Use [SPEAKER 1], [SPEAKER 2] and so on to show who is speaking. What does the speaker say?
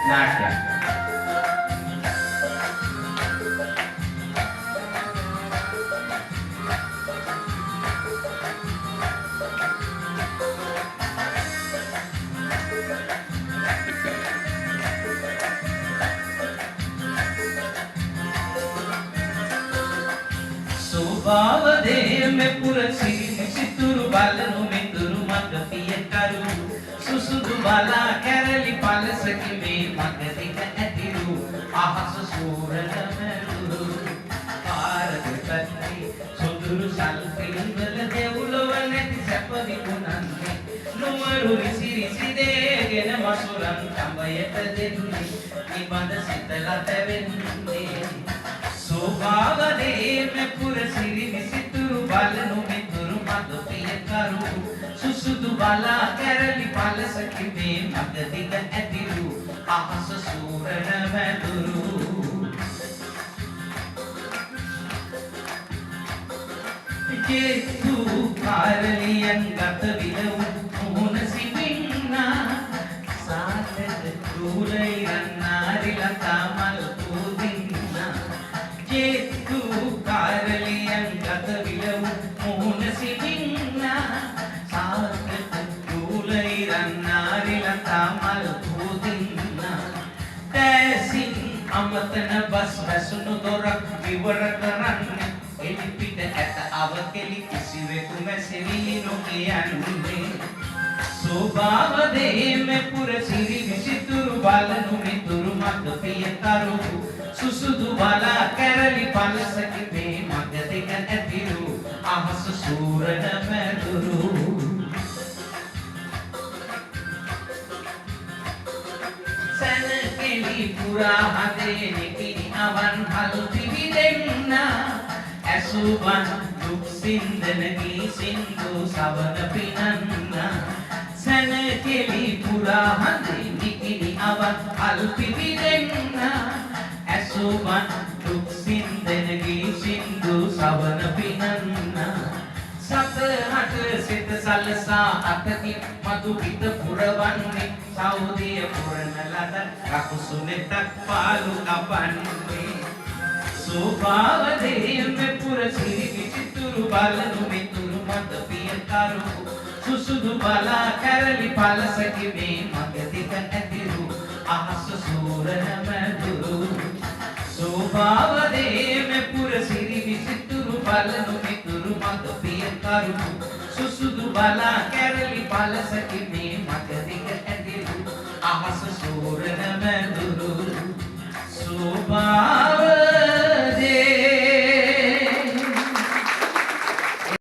[SPEAKER 1] නාට්‍යයක්.
[SPEAKER 2] ස්වභාවදේ මේ පුරසිරි සිතුරු බලනු මිතුරු මග පියකරු සුසුදු බලා කැරලි පලසකි මේ මග දිග ඇතිරු අහස සූරන මැරුරු පාරද පැත්තේ සොඳුරු සල්පින්වල දෙව්ලොව නැති සැප විකුණන්නේ නුවරු රිසිරිසි දේගෙන මසුරන් කඹයට දෙන්නේ නිබඳ සිතලා තැවෙන්නේ ස්වභාවදේ මේ පුරසිරි විසිතුරු බලනු මිතුරු මග පියකරු සුසුදු බලා කැරලි පලසකි මේ මග දිග ඇතිරු අහස සූරන මැදුරු ජේතු කාරලියන් ගත විලවු මුහුණ සිවින්නා සාතද දුරයිරන් නාරිලතා මල් පූදින්නා ජේතු කාරලියන් ගත විලවු මුහුණ සිවින්නා සාතද දුරයිරන් නාරිලතා මල් පූදින්නා දැසින් අමතන බස් වැසුණු දොරක් විවර කරන්නේ එලිපිට ඇත අවකෙලි කිසිවෙකු මැසෙවී නොකියන්නේ ස්වභාවදේ මේ පුරසිරි විසිතුරු බලනු මිතුරු මග පියකරු සුසුදු බලා කැරලි පලසකි මේ මග දිග ඇතිරු අහස සූරන මැදුරු සැනකෙලි පුරා හදේ නිකිනි අවන් හල් පිවිදෙන්නා ඇසුවන් දුක් සින්දනගී සින්දු සවන පිනන්නා සැනකෙලි පුරා හදේ නිකිනි අවන් හල් පිවිදෙන්නා ඇසුවන් දුක් සින්දනගී සින්දු සවන පිනන්නා සතහට සිත සලසා අතකින් මතු පිට පුරවන්නේ සෞදිය පුරන ලද කකුසු නෙතක් පාලු කපන්නේ ස්වභාවදේ මේ පුරසිරි විසිතුරු බලනු මිතුරු මග පියකරු සුසුදු බලා කැරලි පලසකි මේ මග දිග ඇතිරු අහස සූරන මැදුරු ස්වභාවදේ මේ පුරසිරි විසිතුරු බලනු මිතුරු මග පියකරු සුසුදු බලා කැරලි පලසකි මේ මග දිග ඇතිරු අහස සූරන මැදුරු ස්වභාව